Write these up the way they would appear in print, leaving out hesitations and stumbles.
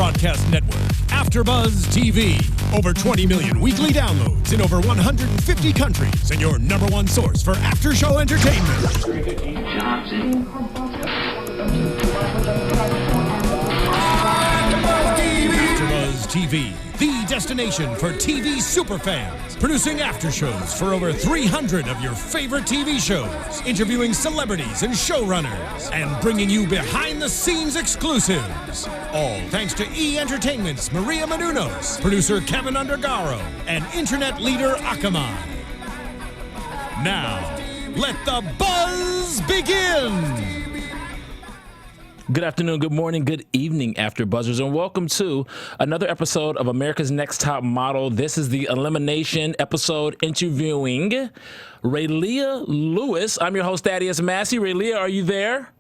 broadcast network, AFTERBUZZ TV. Over 20 million weekly downloads in over 150 countries, and your #1 source for after-show entertainment. AFTERBUZZ TV, the destination for TV superfans. Producing aftershows for over 300 of your favorite TV shows. Interviewing celebrities and showrunners. And bringing you behind-the-scenes exclusives. All thanks to E! Entertainment's Maria Menounos, producer Kevin Undergaro, and internet leader Akamai. Now, let the buzz begin! Good afternoon, good morning, good evening, AfterBuzzers, and welcome to another episode of America's Next Top Model. This is the elimination episode interviewing Raelia Lewis. I'm your host, Thaddeus Massey. Raelia, are you there?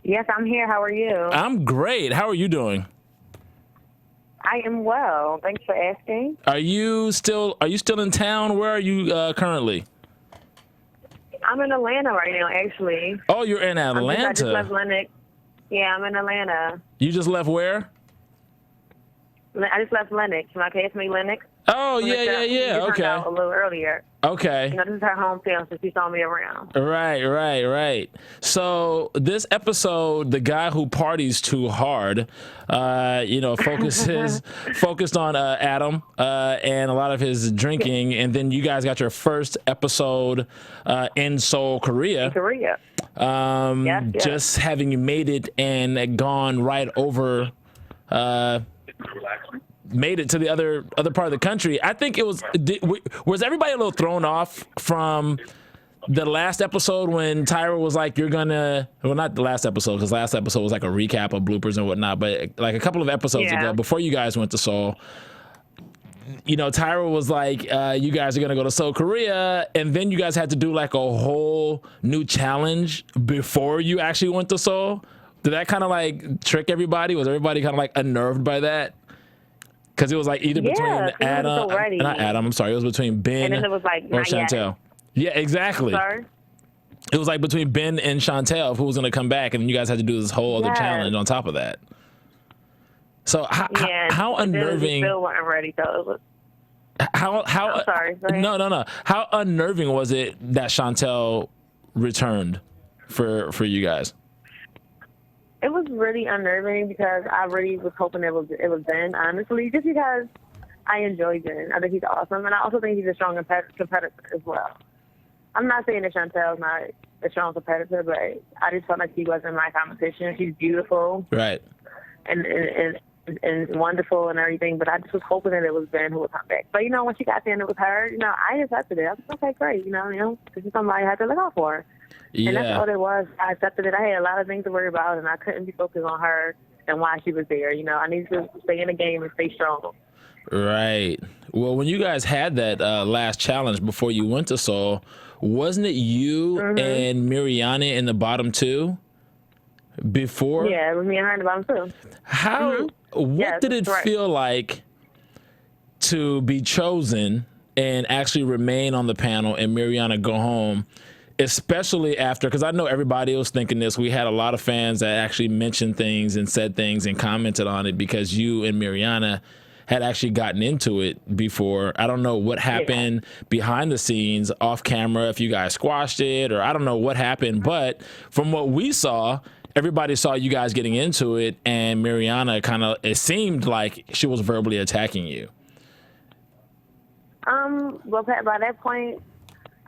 Yes, I'm here. How are you? I'm great. How are you doing? I am well. Thanks for asking. Are you still in town? Where are you currently? I'm in Atlanta right now, actually. Oh, you're in Atlanta. I just left Lenox. Yeah, I'm in Atlanta. You just left where? I just left Lenox. My classmate Lenox. Oh, yeah. Okay. A little earlier. Okay. You know, this is her hometown, so she saw me around. Right. So this episode, the guy who parties too hard, focused on Adam and a lot of his drinking, and then you guys got your first episode in Seoul, Korea. Yes. Just having made it and gone right over. Made it to the other part of the country. I think it was everybody a little thrown off from the last episode when Tyra was like, you're gonna, well, not the last episode, because last episode was like a recap of bloopers and whatnot, but like a couple of episodes ago, before you guys went to Seoul, you know, Tyra was like, you guys are gonna go to Seoul, Korea, and then you guys had to do like a whole new challenge before you actually went to Seoul. Did that kind of like trick everybody? Was everybody kind of like unnerved by that? Because it was like either between Adam, not Adam, I'm sorry, it was between Ben and then it was like, or Chantel. Yeah, exactly. Sorry? It was like between Ben and Chantel who was going to come back, and then you guys had to do this whole other challenge on top of that. So how unnerving? Still weren't ready, so it was. I'm sorry. No. How unnerving was it that Chantel returned for you guys? It was really unnerving because I really was hoping it was Ben, honestly, just because I enjoy Ben. I think he's awesome, and I also think he's a strong competitor as well. I'm not saying that Chantel's not a strong competitor, but I just felt like he wasn't my competition. She's beautiful, right, and wonderful and everything, but I just was hoping that it was Ben who would come back. But, you know, when she got there and it was her, you know, I accepted it. I was like, okay, great, you know, this is somebody I had to look out for. Yeah. And that's all it was. I accepted it. I had a lot of things to worry about, and I couldn't be focused on her and why she was there. You know, I needed to stay in the game and stay strong. Right. Well, when you guys had that last challenge before you went to Seoul, wasn't it you and Mariana in the bottom two before? Yeah, it was me and her in the bottom two. What did it feel like to be chosen and actually remain on the panel and Mariana go home? Especially after, because I know everybody was thinking this. We had a lot of fans that actually mentioned things and said things and commented on it because you and Mariana had actually gotten into it before. I don't know what happened behind the scenes, off camera, if you guys squashed it, or I don't know what happened. But from what we saw, everybody saw you guys getting into it, and Mariana it seemed like she was verbally attacking you. Well, by that point,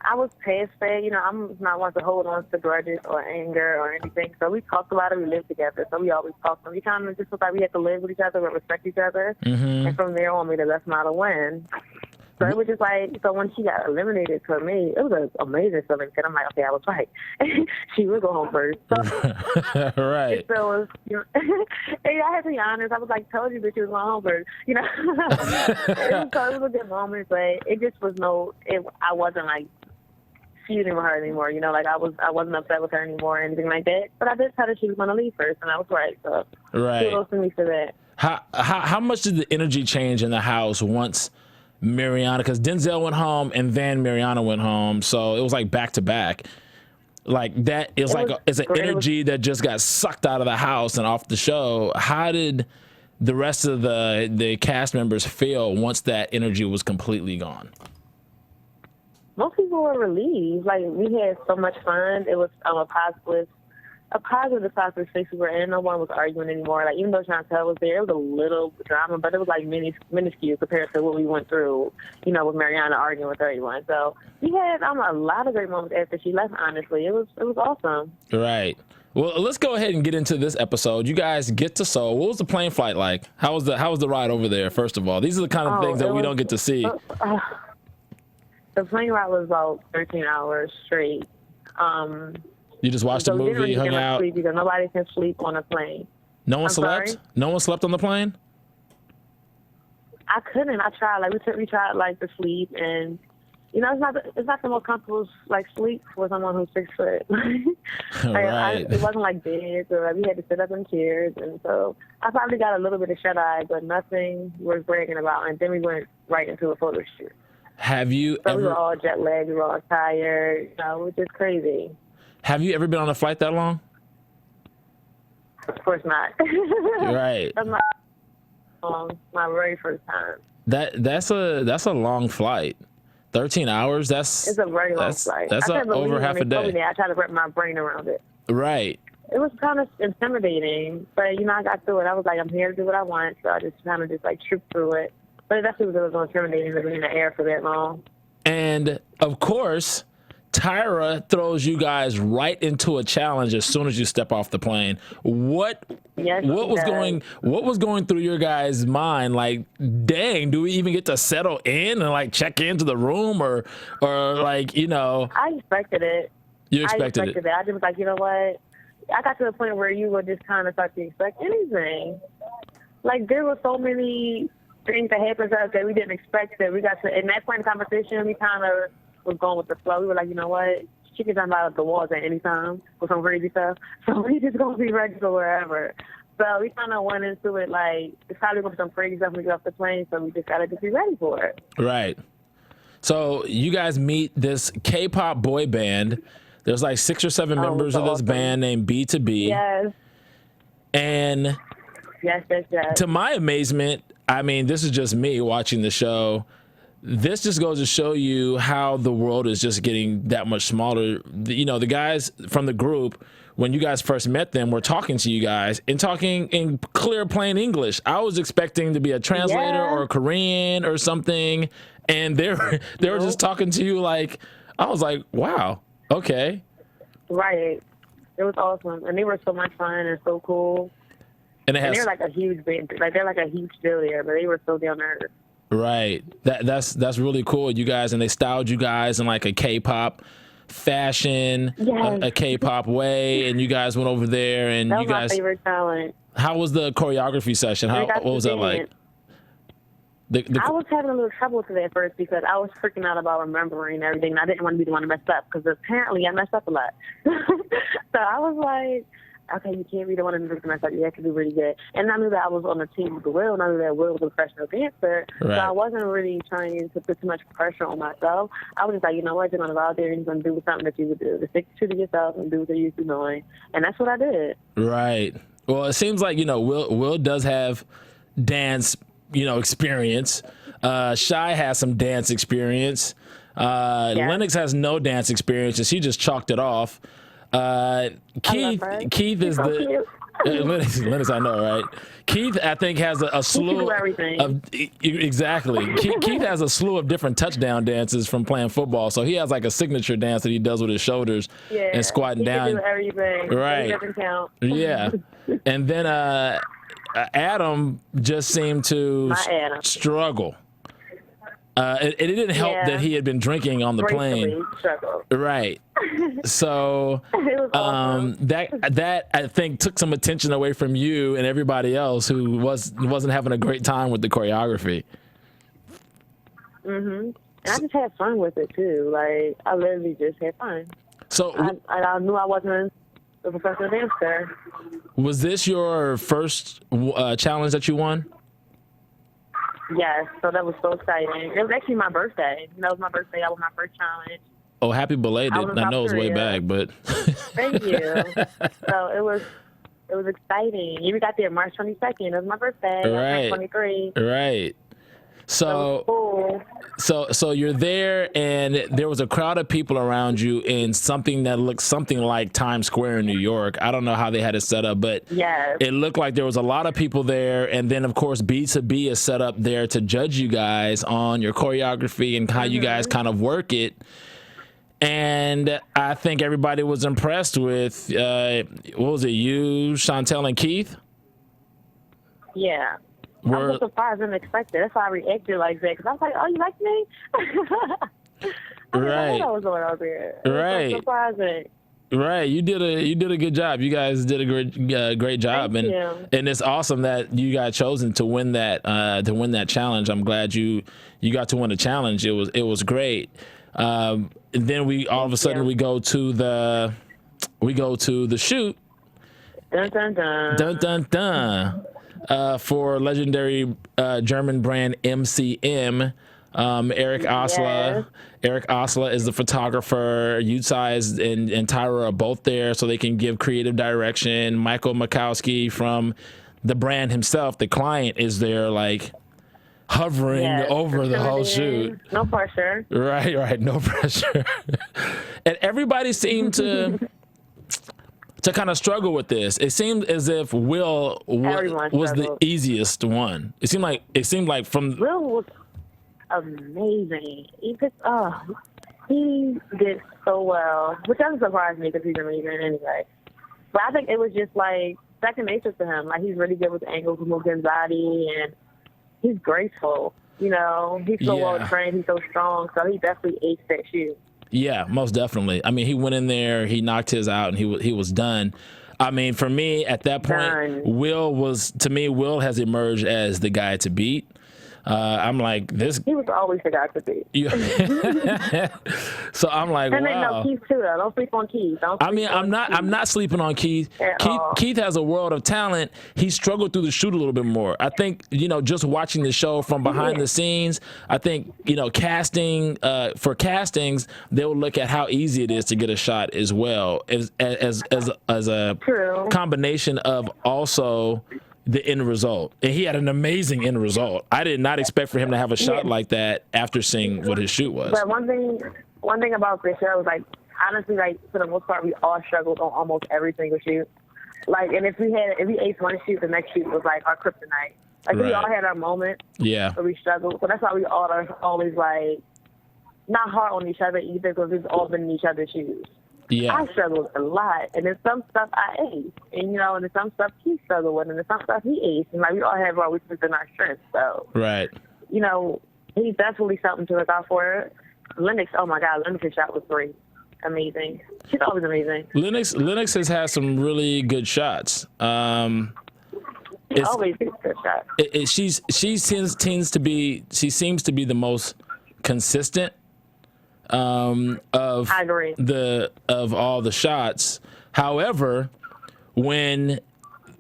I was past that. You know, I'm not one to hold on to grudges or anger or anything. So we talked about it. We lived together. So we always talked. And we kind of just felt like we had to live with each other and respect each other. And from there on, we the best model win. So it was just like, so when she got eliminated, for me, it was an amazing feeling. And I'm like, okay, I was right. She would go home first. So, right. So it was, you know, and I had to be honest. I was like, told you that she was going home first. You know, it was a good moment, but it just was I wasn't like feuding with her anymore. You know, like I wasn't upset with her anymore or anything like that. But I did tell her she was going to leave first, and I was right. So kudos to me for that. How much did the energy change in the house once Mariana, because Denzel went home and then Mariana went home, so it was like back to back. Like that is it's an energy that just got sucked out of the house and off the show. How did the rest of the cast members feel once that energy was completely gone? Most people were relieved. Like, we had so much fun. It was a positive space we were in. No one was arguing anymore. Like, even though Chantel was there, it was a little drama, but it was like minuscule compared to what we went through, you know, with Mariana arguing with everyone. So we had a lot of great moments after she left, honestly. It was awesome. Right. Well, let's go ahead and get into this episode. You guys get to Seoul. What was the plane flight like? How was the ride over there, first of all? These are the kind of things that we don't get to see. The plane ride was about 13 hours straight. You just watched a movie, hung out? Sleep because nobody can sleep on a plane. No one slept? Sorry? No one slept on the plane? I couldn't. I tried. Like, we tried, like, to sleep, and, you know, it's not the most comfortable, like, sleep for someone who's 6 foot. Right. It wasn't like beds, or like, we had to sit up in chairs, and so I probably got a little bit of shut eye, but nothing worth bragging about. And then we went right into a photo shoot. Have you so ever? We were all jet lagged. We were all tired. You know, it was just crazy. Have you ever been on a flight that long? Of course not. Right. That's my very first time. That's a long flight. 13 hours. It's a very long flight. That's over half a day. I tried to wrap my brain around it. Right. It was kind of intimidating, but, you know, I got through it. I was like, I'm here to do what I want, so I just kind of like tripped through it. But it definitely was a little intimidating to be in the air for that long. And of course, Tyra throws you guys right into a challenge as soon as you step off the plane. What was going through your guys' mind? Like, dang, do we even get to settle in and like check into the room or like, you know? I expected it. You expected it. I just was like, you know what? I got to the point where you would just kind of start to expect anything. Like, there were so many things that happened to us that we didn't expect, that we got to, in that point in the competition, we kind of was going with the flow. We were like, you know what? She can jump out of the walls at any time with some crazy stuff. So we just going to be ready for wherever. So we kind of went into it like, it's probably going to be some crazy stuff when we get off the plane, so we just got to just be ready for it. Right. So you guys meet this K-pop boy band. There's like 6 or 7 members of this band named B2B. Yes. And yes. To my amazement, I mean, this is just me watching the show. This just goes to show you how the world is just getting that much smaller. You know, the guys from the group, when you guys first met them, were talking to you guys and talking in clear, plain English. I was expecting to be a translator or Korean or something, and they were just talking to you like, I was like, wow, okay. Right. It was awesome, and they were so much fun and so cool. And they're like a huge band, like they're like a huge deal there, but they were so down there. Right. That's really cool, you guys, and they styled you guys in like a K-pop fashion, a K-pop way, and you guys went over there and that was you guys. My favorite talent. How was the choreography session? What was that like? I was having a little trouble with it at first because I was freaking out about remembering everything. And I didn't want to be the one to mess up because apparently I messed up a lot. So I was like, okay, you can't be the one to mess up. You have to do really good. And I knew that I was on the team with Will, and I knew that Will was a professional dancer. Right. So I wasn't really trying to put too much pressure on myself. I was just like, you know what, you're going to go out there and you're going to do something that you would do. To stick to yourself and do what you're used to doing. And that's what I did. Right. Well, it seems like, you know, Will does have dance, you know, experience. Shy has some dance experience. Lennox has no dance experience, and she just chalked it off. Keith is the Lennox, I know, right? Keith, I think, has a slew of exactly. Keith has a slew of different touchdown dances from playing football, so he has like a signature dance that he does with his shoulders and squatting down. Can do everything. Right. It doesn't count. Yeah, and then Adam just seemed to struggle. It didn't help that he had been drinking on the plane. Right. So awesome. that I think took some attention away from you and everybody else who wasn't having a great time with the choreography. And I just had fun with it too. Like, I literally just had fun. So I knew I wasn't a professional dancer. Was this your first challenge that you won? Yes, so that was so exciting. It was actually my birthday. That was my birthday. That was my first challenge. Oh, happy belated. I know it was way back, but. Thank you. So it was It was exciting. We got there March 22nd. It was my birthday. I turned 23. Right. So, cool. so you're there, and there was a crowd of people around you in something that looked something like Times Square in New York. I don't know how they had it set up, but yes, it looked like there was a lot of people there. And then, of course, B2B is set up there to judge you guys on your choreography and how you guys kind of work it. And I think everybody was impressed with, what was it, you, Chantel, and Keith? Yeah. I was surprised and expected. That's why I reacted like that. Because I was like, oh, you like me? Right. I was going out there. Right. So surprising. Right, you did a good job. You guys did a great job, Thank and you. And it's awesome that you got chosen to win that challenge. I'm glad you got to win the challenge. It was great. And then we all of a sudden we go to the shoot. Dun dun dun. Dun dun dun. For legendary German brand MCM. Eric Osler. Yes. Eric Osler is the photographer. Yutsai and Tyra are both there so they can give creative direction. Michael Makowski from the brand himself, the client, is there like hovering over the whole shoot. No pressure. Right, no pressure. And everybody seemed to kind of struggle with this. It seemed as if Will was the easiest one. It seemed like from Will was amazing. He did so well, which doesn't surprise me because he's amazing anyway. But I think it was just like second nature to him. Like, he's really good with angles, move his body, and he's graceful. You know, he's so well trained, he's so strong, so he definitely aced that shoot. Yeah, most definitely. I mean, he went in there, he knocked his out, and he was done. I mean, for me at that point, Will has emerged as the guy to beat. I'm like, this. He was always the guy to beat. So I'm like, and wow. then no, Keith too. Though. Don't sleep on Keith. I'm not sleeping on Keith. All. Keith has a world of talent. He struggled through the shoot a little bit more. I think, just watching the show from behind the scenes, I think, casting for castings, they'll look at how easy it is to get a shot as well as a combination of also the end result. And he had an amazing end result. I did not expect for him to have a shot like that after seeing what his shoot was. But one thing about this show is, like, honestly, like, for the most part, we all struggled on almost every single shoot. Like, and if we aced one shoot, the next shoot was like our kryptonite. Like, we all had our moments where we struggled. So that's why we all are always, like, not hard on each other either, because we've all been in each other's shoes. Yeah. I struggled a lot, and there's some stuff I aced, and there's some stuff he struggled with, and there's some stuff he aced, and like, we all have our weaknesses and our strengths. So, he's definitely something to look out for. Lennox, oh my God, Lennox's shot was great, amazing. She's always amazing. Lennox has had some really good shots. She always gets good shots. She seems to be the most consistent. Of I agree. Of all the shots. However, when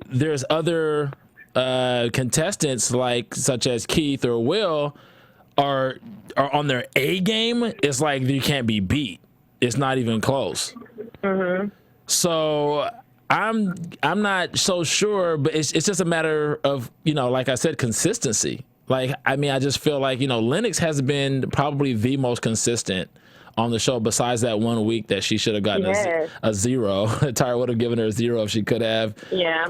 there's other contestants such as Keith or Will are on their A game, it's like you can't be beat. It's not even close. Mm-hmm. So I'm not so sure, but it's just a matter of, like I said, consistency. Like, I mean, I just feel like, Lennox has been probably the most consistent on the show, besides that 1 week that she should have gotten a 0. Tyra would have given her a 0 if she could have. Yeah.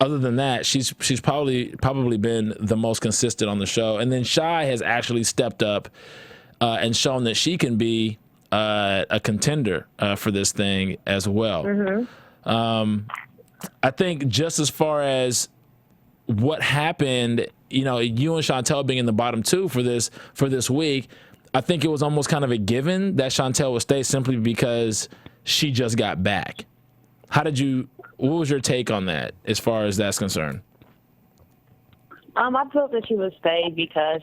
Other than that, she's probably been the most consistent on the show. And then Shy has actually stepped up and shown that she can be a contender for this thing as well. Mm-hmm. I think just as far as what happened, you and Chantel being in the bottom 2 for this week, I think it was almost kind of a given that Chantel would stay simply because she just got back. What was your take on that as far as that's concerned? I felt that she would stay because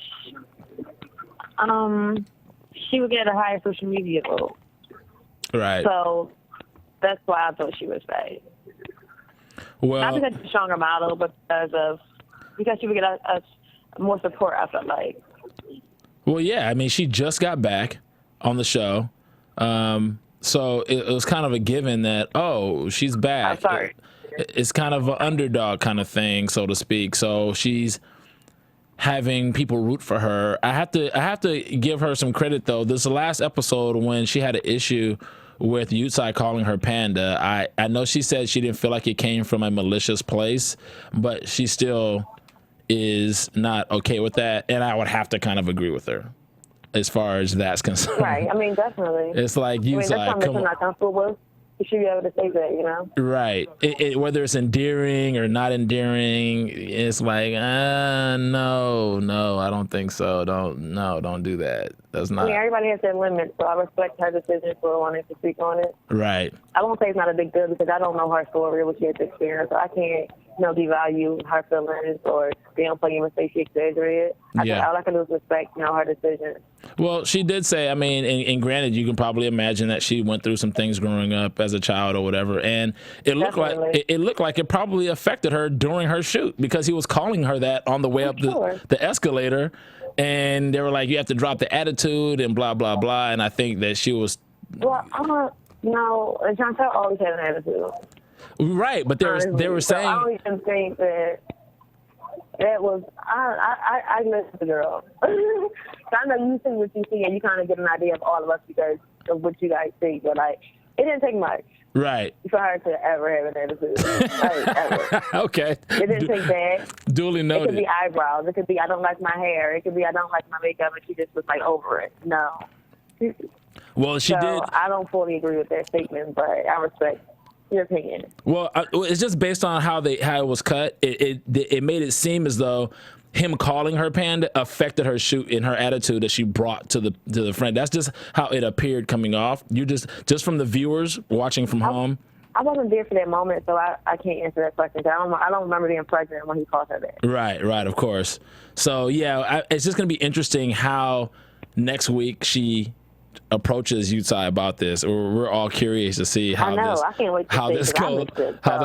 she would get a higher social media vote. Right. So that's why I thought she would stay. Well, not because she's a stronger model, but because she would get a more support, I felt like. Well, yeah. I mean, she just got back on the show. So it was kind of a given that, she's back. I'm sorry. It's kind of an underdog kind of thing, so to speak. So she's having people root for her. I have to give her some credit though. This last episode when she had an issue with Yutsai calling her panda, I know she said she didn't feel like it came from a malicious place, but she still is not okay with that, and I would have to kind of agree with her as far as that's concerned. Right. I mean, definitely. It's like Yutsai, that's something I'm not comfortable with. You should be able to say that, you know? Right. Whether it's endearing or not endearing, it's like, no, I don't think so. Don't do that. That's not. I mean, everybody has their limits, so I respect her decision for wanting to speak on it. Right. I won't say it's not a big deal because I don't know her story or what she has experienced, so I can't, devalue her feelings or downplay even say she exaggerated. All I can do is respect, her decision. Well, she did say, I mean, and granted, you can probably imagine that she went through some things growing up as a child or whatever, and it looked like it probably affected her during her shoot because he was calling her that on the way up the escalator, and they were like, you have to drop the attitude and blah blah blah, and I think that she was. Well, Chantel always had an attitude. Right, but they were saying. I don't even think that was. I listen to the girl. So I know you see what you see, and you kind of get an idea of all of us because of what you guys see. But it didn't take much. Right. For her to ever have an attitude. Ever. Okay. It didn't take that. Duly noted. It could be eyebrows. It could be I don't like my hair. It could be I don't like my makeup, and she just was over it. No. Well, she did. I don't fully agree with that statement, but I respect your opinion. Well, it's just based on how it was cut. It made it seem as though him calling her panda affected her shoot and her attitude that she brought to the friend. That's just how it appeared coming off. You just from the viewers watching from home. I wasn't there for that moment, so I can't answer that question. I don't remember being present when he called her that. Right, of course. So yeah, it's just gonna be interesting how next week she approaches Yutsai about this. We're all curious to see how this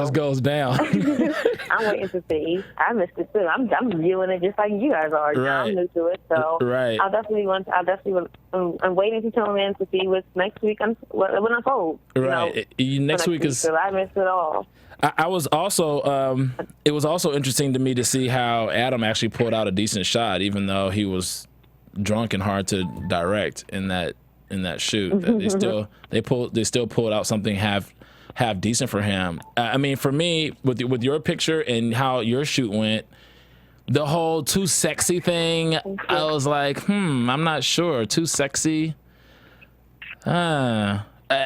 goes down. I'm waiting to see. I missed it too. I'm viewing it just like you guys are. Right. I'm new to it, so right. I'm waiting to tune in to see what's next week. What unfolds. Right. Next week is. So I missed it all. I was also. It was also interesting to me to see how Adam actually pulled out a decent shot, even though he was drunk and hard to direct in that shoot. That they still pulled out something half decent for him. I mean, for me, with your picture and how your shoot went, the whole too sexy thing, I was like, I'm not sure. Too sexy. Were you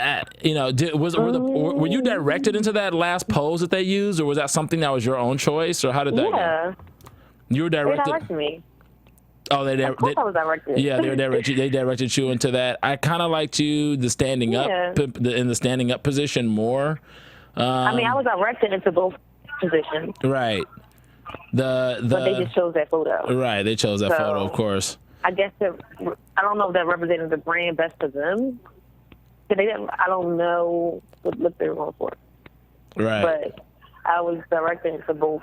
directed into that last pose that they used, or was that something that was your own choice, or how did that go? You were directed. They directed me. Oh, they was directed. Yeah, they directed you into that. I kind of liked you in the standing up position more. I mean, I was directed into both positions. Right. But they just chose that photo. Right, they chose that photo, of course. I guess I don't know if that represented the brand best for them. I don't know what look they were going for. Right. But I was directed into both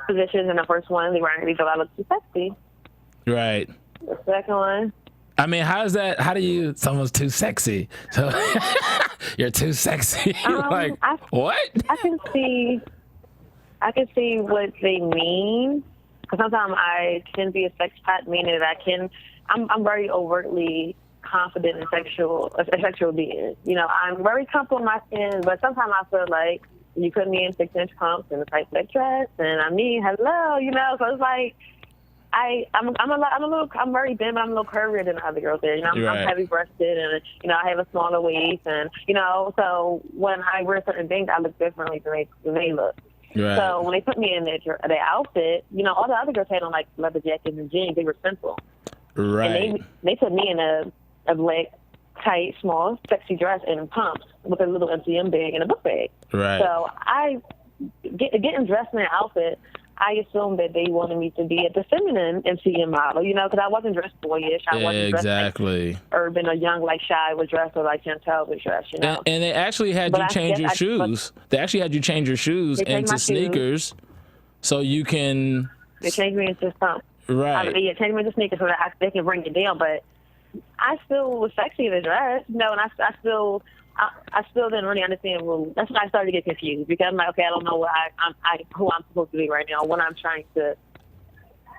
positions. In the first one, they thought I looked too sexy. Right. The second one. I mean, someone's too sexy. So you're too sexy. What? I can see what they mean. Because sometimes I can be a sex pot, meaning that I'm very overtly confident in a sexual being. I'm very comfortable in my skin, but sometimes I feel like you put me in 6-inch pumps and a tight leg dress, and hello, so it's like, I'm very thin, but I'm a little curvier than the other girls there. I'm heavy breasted, and I have a smaller waist, and so when I wear certain things, I look differently than they look. Right. So when they put me in their outfit, all the other girls had on like leather jackets and jeans. They were simple. Right. And they put me in a black, tight, small, sexy dress and pumps with a little MCM bag and a book bag. Right. So getting dressed in an outfit, I assumed that they wanted me to be the feminine MCM model, because I wasn't dressed boyish. I wasn't dressed like urban or young, like Shy was dressed or like Chantel was dressed, And they actually had you change your shoes. They actually had you change your shoes into sneakers so you can... They changed me into something. Right. They changed me into sneakers so that they can bring it down, but I still was sexy in the dress, and I still I still didn't really understand rules. That's when I started to get confused because I'm like, okay, I don't know who I'm supposed to be right now, what I'm trying to,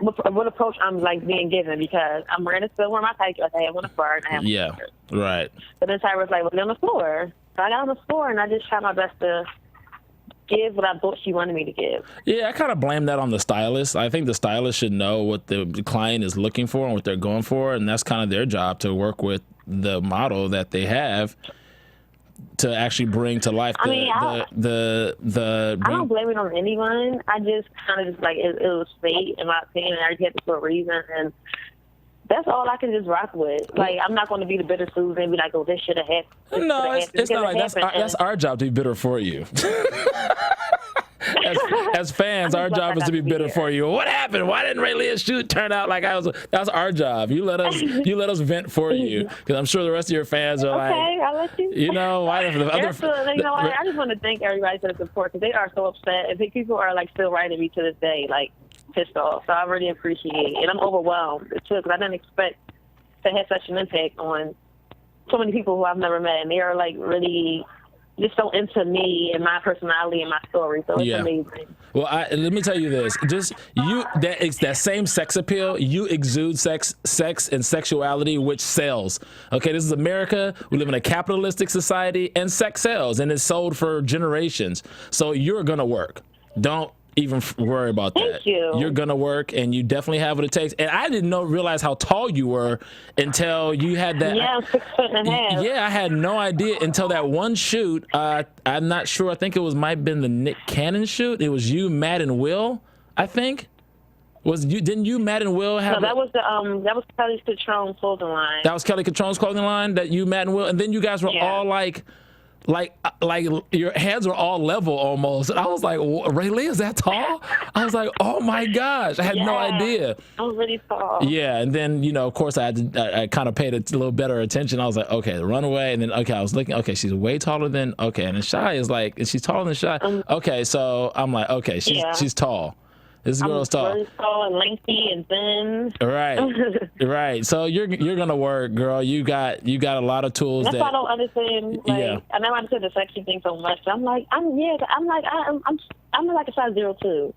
what approach I'm like being given because I'm still wearing my tight dress. I have on the floor and I have yeah, right. But then Tyra was like, well, get on the floor. So I got on the floor and I just tried my best to give what I thought she wanted me to give. Yeah, I kind of blame that on the stylist. I think the stylist should know what the client is looking for and what they're going for, and that's kind of their job to work with the model that they have to actually bring to life I don't blame it on anyone. I just kind of just like it was fate, in my opinion, and I just had it for a reason, and that's all I can just rock with. Like, I'm not going to be the bitter Susan and be like, oh, this should have happened. No, it's not like that's our job to be bitter for you. As fans, our job is to be bitter for you. What happened? Why didn't Raelia's shoot turn out like I was? That's our job. You let us vent for you, because I'm sure the rest of your fans are okay, I'll let you. you know, why the other? You know what? I just want to thank everybody for the support because they are so upset. I think people are like still writing me to this day, like pissed off. So I really appreciate it, and I'm overwhelmed too because I didn't expect to have such an impact on so many people who I've never met, and they are like really just so into me and my personality and my story. So it's amazing. Well, let me tell you this: it's that same sex appeal. You exude sex and sexuality, which sells. Okay, this is America. We live in a capitalistic society, and sex sells, and it's sold for generations. So you're gonna work. Don't even worry about that. Thank you. You're gonna work, and you definitely have what it takes. And I didn't realize how tall you were until you had that. Yeah, I'm 6'1.5". Yeah, I had no idea until that one shoot. I'm not sure. I think it might have been the Nick Cannon shoot. It was you, Matt, and Will. I think didn't you, Matt, and Will have? No, that was Kelly Catrone's clothing line. That was Kelly Catrone's clothing line. That you, Matt, and Will, and then you guys were all like your heads were all level almost. And I was like, Raelia, is that tall? I was like, oh my gosh, I had no idea. I was really tall. Yeah, and then, of course, I kind of paid a little better attention. I was like, okay, the runaway, and then, okay, I was looking, okay, she's way taller than, okay, and then Shy is like, and she's taller than Shy. Okay, so I'm like, okay, she's tall. This girl's tall. I'm really tall and lengthy and thin. Right. So you're gonna work, girl. You got a lot of tools. That's why I don't understand. Like, I never understood the sexy thing so much. I'm like a size 02.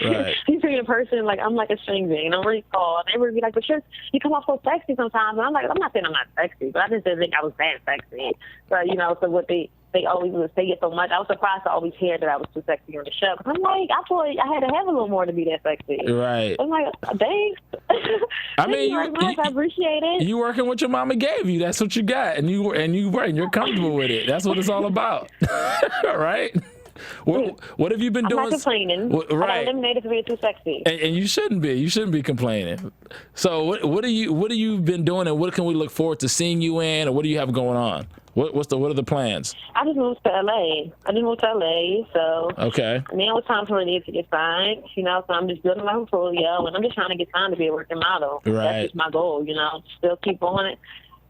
Right. You see a person like I'm like a string bean, and I'm really tall. And they would be like, "But you come off so sexy sometimes." And I'm like, I'm not saying I'm not sexy, but I just didn't think I was that sexy. But so what they always would say it so much. I was surprised to always hear that I was too sexy on the show. I'm like, I thought I had to have a little more to be that sexy. Right. I'm like, thanks. I mean, I appreciate it. You working what your mama gave you. That's what you got, and you're comfortable with it. That's what it's all about. Right. What have you been doing? I'm not complaining. Right. I got eliminated for being too sexy. And you shouldn't be. You shouldn't be complaining. So what have you been doing, and what can we look forward to seeing you in, or what do you have going on? What are the plans? I just moved to LA. So okay. Now it's time for me to get signed. So I'm just building my portfolio, and I'm just trying to get signed to be a working model. Right. That's just my goal. Still keep on it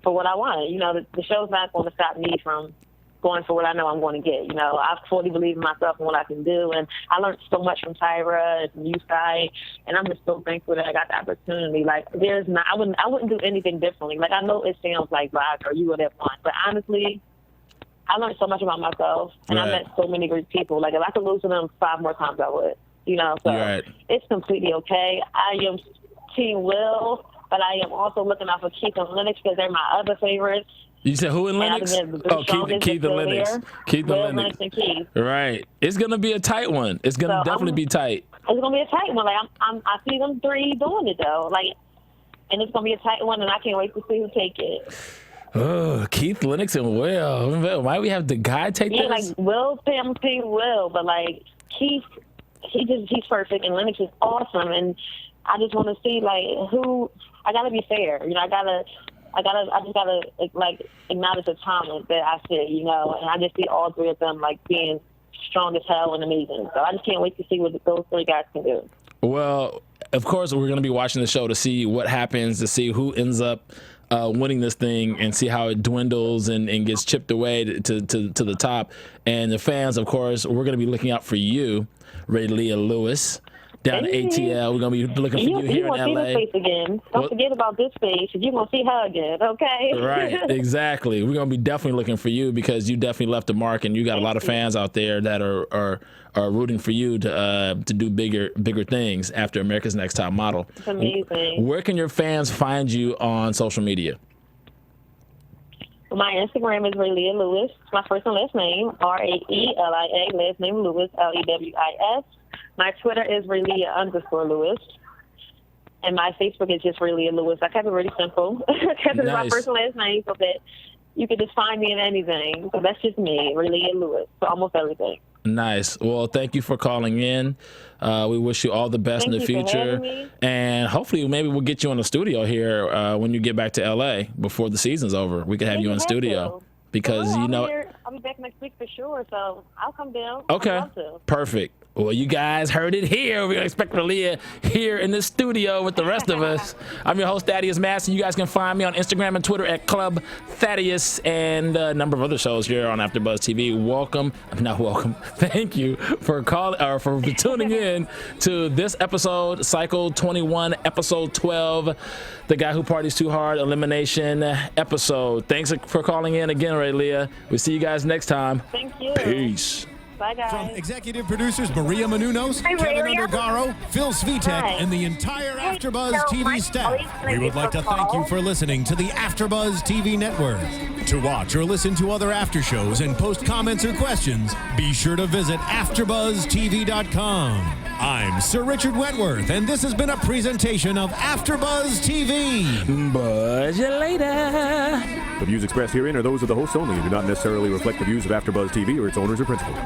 for what I want. The show's not going to stop me from going for what I know I'm going to get. I fully believe in myself and what I can do, and I learned so much from Tyra and you, Sky, and I'm just so thankful that I got the opportunity. Like, I wouldn't do anything differently. Like, I know it sounds like rock or you would have won, but honestly, I learned so much about myself, and I met so many great people. Like, if I could lose to them 5 more times, I would. So It's completely okay. I am Team Will, but I am also looking out for Keith and Lennox because they're my other favorites. You said who in Lennox? Oh, Keith and Lennox. Keith and Lennox. Right. It's gonna be a tight one. It's gonna definitely be tight. It's gonna be a tight one. Like I see them 3 doing it though. Like, and it's gonna be a tight one, and I can't wait to see who take it. Oh, Keith, Lennox, and Will. Why we have the guy take this? Yeah, like Will, Sam, Will, but like Keith, he's perfect, and Lennox is awesome, and I just want to see like who. I gotta be fair. I just gotta like acknowledge the talent that I see, and I just see all 3 of them like being strong as hell and amazing. So I just can't wait to see what those 3 guys can do. Well, of course, we're gonna be watching the show to see what happens, to see who ends up winning this thing, and see how it dwindles and gets chipped away to the top. And the fans, of course, we're gonna be looking out for you, Raelia Lewis. down in ATL. We're going to be looking for you here in LA. You're going to see this face again. Don't forget about this face. You're going to see her again, okay? Right, exactly. We're going to be definitely looking for you because you definitely left a mark, and you got a lot of fans out there that are rooting for you to do bigger things after America's Next Top Model. It's amazing. Where can your fans find you on social media? My Instagram is Raelia Lewis. My first and last name, Raelia, last name Lewis, Lewis. My Twitter is Raelia_Lewis. And my Facebook is just Raelia Lewis. I kept it really simple. Because it's my first and last name, so that you could just find me in anything. So that's just me, Raelia Lewis, for almost everything. Nice. Well, thank you for calling in. We wish you all the best in the future. And hopefully maybe we'll get you in the studio here when you get back to LA before the season's over. We could have you in studio because I'll be back next week for sure, so I'll come down. Okay. Perfect. Well, you guys heard it here. We're going to expect Raelia here in the studio with the rest of us. I'm your host, Thaddeus Massey. You guys can find me on Instagram and Twitter at Club Thaddeus and a number of other shows here on AfterBuzz TV. Thank you for for tuning in to this episode, Cycle 21, Episode 12, The Guy Who Parties Too Hard Elimination episode. Thanks for calling in again, Raelia. We'll see you guys next time. Thank you. Peace. Bye, guys. From executive producers Maria Menounos, Kevin Undergaro, Phil Svitek, and the entire AfterBuzz TV staff, we would like to thank you for listening to the AfterBuzz TV network. To watch or listen to other after shows and post comments or questions, be sure to visit AfterBuzzTV.com. I'm Sir Richard Wentworth, and this has been a presentation of AfterBuzz TV. Buzz you later. The views expressed herein are those of the hosts only and do not necessarily reflect the views of AfterBuzz TV or its owners or principals.